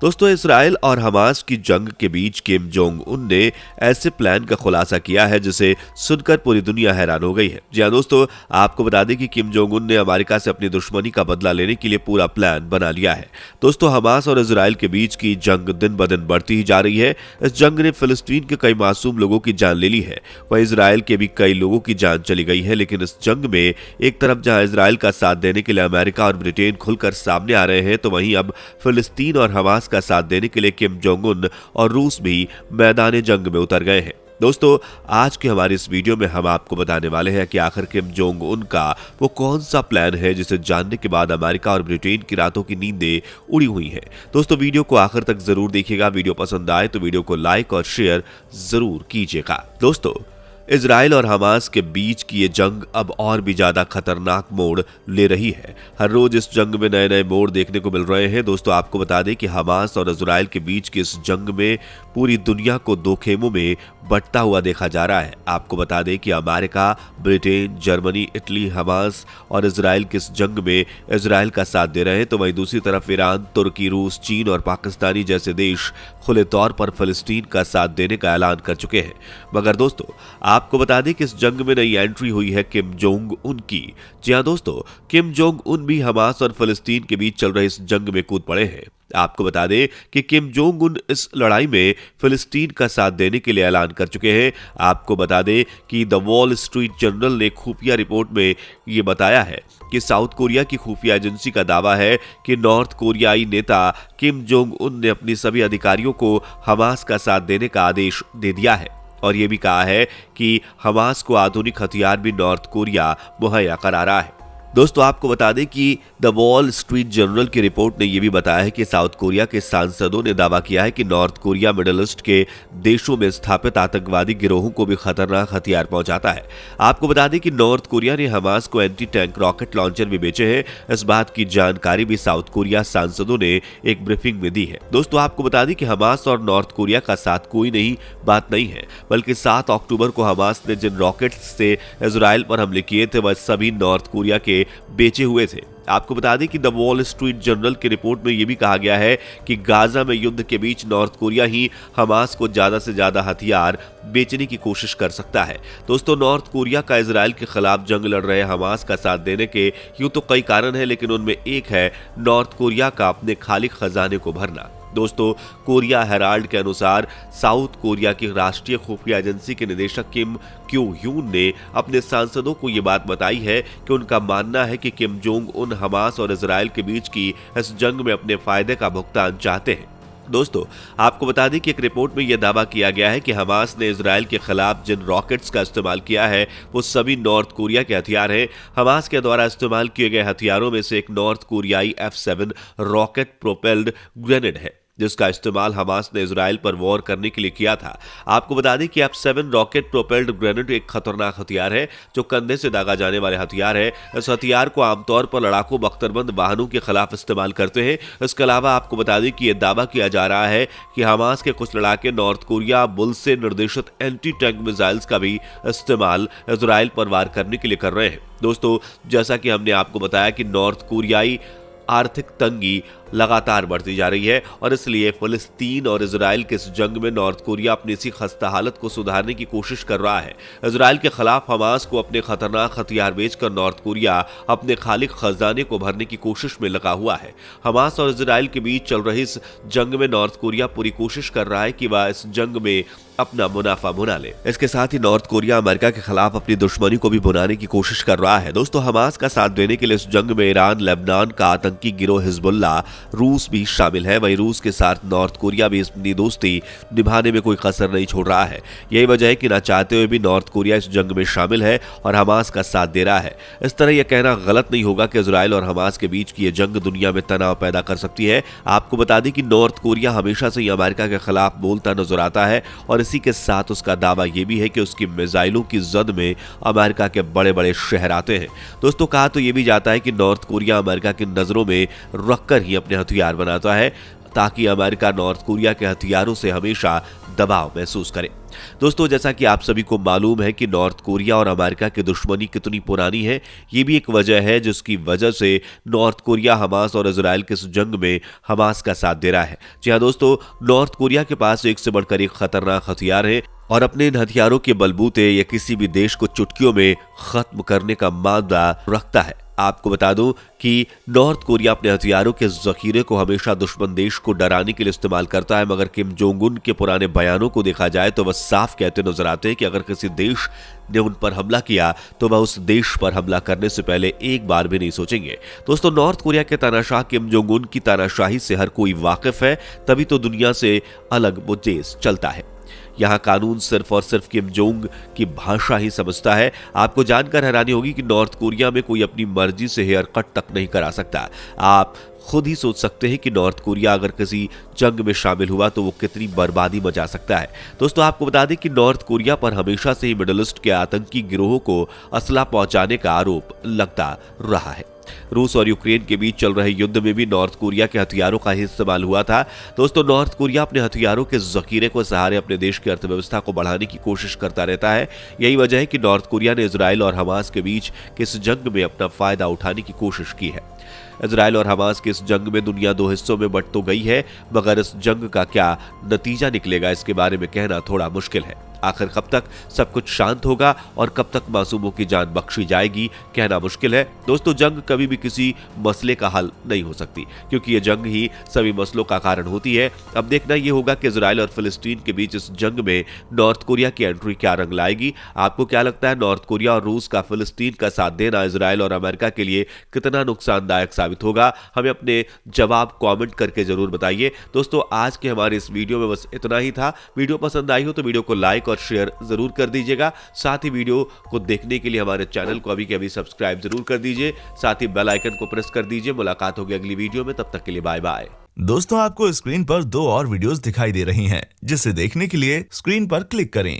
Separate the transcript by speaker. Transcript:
Speaker 1: दोस्तों, इसराइल और हमास की जंग के बीच किम जोंग उन ने ऐसे प्लान का खुलासा किया है जिसे सुनकर पूरी दुनिया हैरान हो गई है। जी हाँ दोस्तों, आपको बता दें कि किम जोंग उन ने अमेरिका से अपनी दुश्मनी का बदला लेने के लिए पूरा प्लान बना लिया है। दोस्तों, हमास और इसराइल के बीच की जंग दिन ब दिन बढ़ती ही जा रही है। इस जंग ने फिलिस्तीन के कई मासूम लोगों की जान ले ली है, वहीं इसराइल के भी कई लोगों की जान चली गई है। लेकिन इस जंग में एक तरफ जहां इसराइल का साथ देने के लिए अमेरिका और ब्रिटेन खुलकर सामने आ रहे हैं, तो वहीं अब फिलिस्तीन और हमास का साथ देने के लिए किम जोंग उन और रूस भी मैदान जंग में उतर गए हैं। दोस्तों, आज की हमारी इस वीडियो में हम आपको बताने वाले हैं कि आखिर किम जोंग उन का वो कौन सा प्लान है जिसे जानने के बाद अमेरिका और ब्रिटेन की रातों की नींदें उड़ी हुई हैं। दोस्तों, वीडियो को आखिर तक जरूर देखिएगा। वीडियो पसंद आए तो वीडियो को लाइक और शेयर जरूर कीजिएगा। दोस्तों, इजराइल और हमास के बीच की ये जंग अब और भी ज्यादा खतरनाक मोड़ ले रही है। हर रोज इस जंग में नए नए मोड़ देखने को मिल रहे हैं। दोस्तों, आपको बता दें कि हमास और इजराइल के बीच की इस जंग में पूरी दुनिया को दो खेमों में बंटता हुआ देखा जा रहा है। आपको बता दें कि America, Britain, Germany, Italy Hamas और इजराइल की इस जंग में इजराइल का साथ दे रहे हैं, तो वहीं दूसरी तरफ ईरान, तुर्की, रूस, चीन और पाकिस्तानी जैसे देश खुले तौर पर फिलिस्तीन का साथ देने का ऐलान कर चुके हैं। मगर दोस्तों, आपको बता दें कि इस जंग में नई एंट्री हुई है किम जोंग उन की। जी हां दोस्तों, किम जोंग उन भी हमास और फिलिस्तीन के बीच चल रहे इस जंग में कूद पड़े हैं। आपको बता दें कि किम जोंग उन इस लड़ाई में फिलिस्तीन का साथ देने के लिए ऐलान कर चुके हैं। आपको बता दें कि द वॉल स्ट्रीट जर्नल ने खुफिया रिपोर्ट में ये बताया है कि साउथ कोरिया की खुफिया एजेंसी का दावा है कि नॉर्थ कोरियाई नेता किम जोंग उन ने अपनी सभी अधिकारियों को हमास का साथ देने का आदेश दे दिया है और ये भी कहा है कि हमास को आधुनिक हथियार भी नॉर्थ कोरिया मुहैया करा रहा है। दोस्तों, आपको बता दें कि द वॉल स्ट्रीट जर्नल की रिपोर्ट ने यह भी बताया है कि साउथ कोरिया के सांसदों ने दावा किया है कि नॉर्थ कोरिया मिडल ईस्ट के देशों में स्थापित आतंकवादी गिरोहों को भी खतरनाक हथियार पहुंचाता है। आपको बता दें कि नॉर्थ कोरिया ने हमास को एंटी टैंक रॉकेट लॉन्चर भी बेचे हैं। इस बात की जानकारी भी साउथ कोरिया सांसदों ने एक ब्रीफिंग में दी है। दोस्तों, आपको बता दें कि हमास और नॉर्थ कोरिया का साथ कोई नई बात नहीं है, बल्कि 7 अक्टूबर को हमास ने जिन रॉकेट से इजराइल पर हमले किए थे वह सभी नॉर्थ कोरिया के बेचे हुए थे। आपको बता दें कि द वॉल स्ट्रीट जर्नल की रिपोर्ट में यह भी कहा गया है कि गाजा में युद्ध के बीच नॉर्थ कोरिया ही हमास को ज्यादा से ज्यादा हथियार बेचने की कोशिश कर सकता है। दोस्तों, नॉर्थ कोरिया का इजराइल के खिलाफ जंग लड़ रहे हमास का साथ देने के यूं तो कई कारण हैं, लेकिन उनमें एक है नॉर्थ कोरिया का अपने खाली खजाने को भरना। दोस्तों, कोरिया हेराल्ड के अनुसार साउथ कोरिया की राष्ट्रीय खुफिया एजेंसी के निदेशक किम क्यू ह्यून ने अपने सांसदों को यह बात बताई है कि उनका मानना है कि किम जोंग उन हमास और इजराइल के बीच की इस जंग में अपने फायदे का भुगतान चाहते हैं। दोस्तों, आपको बता दें कि एक रिपोर्ट में यह दावा किया गया है कि हमास ने इजराइल के खिलाफ जिन रॉकेट्स का इस्तेमाल किया है वो सभी नॉर्थ कोरिया के हथियार हैं। हमास के द्वारा इस्तेमाल किए गए हथियारों में से एक नॉर्थ कोरियाई F7 रॉकेट प्रोपेल्ड ग्रेनेड है, जिसका इस्तेमाल हमास ने इजराइल पर वॉर करने के लिए किया था। आपको बता दें कि F7 रॉकेट प्रोपेल्ड ग्रेनेड एक खतरनाक हथियार है जो कंधे से दागा जाने वाले हथियार है। इस हथियार को आमतौर पर लड़ाकू बख्तरबंद वाहनों के खिलाफ इस्तेमाल करते हैं। इसके अलावा आपको बता दें कि यह दावा किया जा रहा है कि हमास के कुछ लड़ाके नॉर्थ कोरिया बुल से निर्देशित एंटी टैंक मिसाइल्स का भी इस्तेमाल इजराइल पर वार करने के लिए कर रहे हैं। दोस्तों, जैसा कि हमने आपको बताया कि नॉर्थ कोरियाई आर्थिक तंगी लगातार बढ़ती जा रही है और इसलिए फिलिस्तीन और इजराइल के इस जंग में नॉर्थ कोरिया अपनी इसी खस्ता हालत को सुधारने की कोशिश कर रहा है। इजराइल के खिलाफ हमास को अपने खतरनाक हथियार बेचकर नॉर्थ कोरिया अपने खाली खजाने को भरने की कोशिश में लगा हुआ है। हमास और इजराइल के बीच चल रही इस जंग में नॉर्थ कोरिया पूरी कोशिश कर रहा है कि वह इस जंग में अपना मुनाफा बुना ले। इसके साथ ही नॉर्थ कोरिया अमेरिका के खिलाफ अपनी दुश्मनी को भी बुनाने की कोशिश कर रहा है। दोस्तों, हमास का साथ देने के लिए इस जंग में ईरान, लेबनान का आतंकी गिरोह हिजबुल्लाह, रूस भी शामिल है। वहीं रूस के साथ नॉर्थ कोरिया भी अपनी दोस्ती निभाने में कोई कसर नहीं छोड़ रहा है। यही वजह है कि ना चाहते हुए भी नॉर्थ कोरिया इस जंग में शामिल है और हमास का साथ दे रहा है। इस तरह यह कहना गलत नहीं होगा कि इजराइल और हमास के बीच की यह जंग दुनिया में तनाव पैदा कर सकती है। आपको बता दें कि नॉर्थ कोरिया हमेशा से ही अमेरिका के खिलाफ बोलता नजर आता है और इसी के साथ उसका दावा यह भी है कि उसकी मिसाइलों की जद में अमेरिका के बड़े बड़े शहर आते हैं। दोस्तों, कहा तो यह भी जाता है कि नॉर्थ कोरिया अमेरिका की नजरों में रखकर ही अपने हथियार बनाता है ताकि अमेरिका नॉर्थ कोरिया के हथियारों से हमेशा दबाव महसूस करे। दोस्तों, जैसा कि आप सभी को मालूम है कि नॉर्थ कोरिया और अमेरिका की दुश्मनी कितनी पुरानी है, ये भी एक वजह है जिसकी वजह से नॉर्थ कोरिया हमास और इजराइल के इस जंग में हमास का साथ दे रहा है। जी हाँ दोस्तों, नॉर्थ कोरिया के पास एक से बढ़कर एक खतरनाक हथियार है और अपने इन हथियारों के बलबूते ये किसी भी देश को चुटकियों में खत्म करने का मादा रखता है। आपको बता दूं कि नॉर्थ कोरिया अपने हथियारों के जखीरे को हमेशा दुश्मन देश को डराने के लिए इस्तेमाल करता है, मगर किम जोंग उन के पुराने बयानों को देखा जाए तो वह साफ कहते नजर आते हैं कि अगर किसी देश ने उन पर हमला किया तो वह उस देश पर हमला करने से पहले एक बार भी नहीं सोचेंगे। दोस्तों, नॉर्थ कोरिया के तानाशाह किम जोंग उन की तानाशाही से हर कोई वाकिफ है, तभी तो दुनिया से अलग वो देश चलता है। यहाँ कानून सिर्फ और सिर्फ किम जोंग की भाषा ही समझता है। आपको जानकर हैरानी होगी कि नॉर्थ कोरिया में कोई अपनी मर्जी से हेयर कट तक नहीं करा सकता। आप खुद ही सोच सकते हैं कि नॉर्थ कोरिया अगर किसी जंग में शामिल हुआ तो वो कितनी बर्बादी मचा सकता है। दोस्तों, आपको बता दें कि नॉर्थ कोरिया पर हमेशा से ही मिडल ईस्ट के आतंकी गिरोहों को असला पहुंचाने का आरोप लगता रहा है। रूस और यूक्रेन के बीच चल रहे युद्ध में भी नॉर्थ कोरिया के हथियारों का ही इस्तेमाल हुआ था। दोस्तों, नॉर्थ कोरिया अपने हथियारों के जखीरे को सहारे अपने देश की अर्थव्यवस्था को बढ़ाने की कोशिश करता रहता है। यही वजह है कि नॉर्थ कोरिया ने इजराइल और हमास के बीच किस जंग में अपना फायदा उठाने की कोशिश की है। इजराइल और हमास के इस जंग में दुनिया दो हिस्सों में बंट तो गई है, मगर इस जंग का क्या नतीजा निकलेगा इसके बारे में कहना थोड़ा मुश्किल है। आखिर कब तक सब कुछ शांत होगा और कब तक मासूमों की जान बख्शी जाएगी, कहना मुश्किल है। दोस्तों, जंग कभी भी किसी मसले का हल नहीं हो सकती, क्योंकि ये जंग ही सभी मसलों का कारण होती है। अब देखना ये होगा कि इजराइल और फिलिस्तीन के बीच इस जंग में नॉर्थ कोरिया की एंट्री क्या रंग लाएगी। आपको क्या लगता है, नॉर्थ कोरिया और रूस का फिलिस्तीन का साथ देना इजराइल और अमेरिका के लिए कितना नुकसानदायक साबित होगा? हमें अपने जवाब कॉमेंट करके जरूर बताइए। दोस्तों, आज के हमारे इस वीडियो में बस इतना ही था। वीडियो पसंद आई हो तो वीडियो को लाइक और शेयर जरूर कर दीजिएगा। साथ ही वीडियो को देखने के लिए हमारे चैनल को अभी के अभी सब्सक्राइब जरूर कर दीजिए। साथ ही बेल आइकन को प्रेस कर दीजिए। मुलाकात होगी अगली वीडियो में, तब तक के लिए बाय बाय।
Speaker 2: दोस्तों, आपको स्क्रीन पर 2 और वीडियोस दिखाई दे रही हैं, जिसे देखने के लिए स्क्रीन पर क्लिक करें।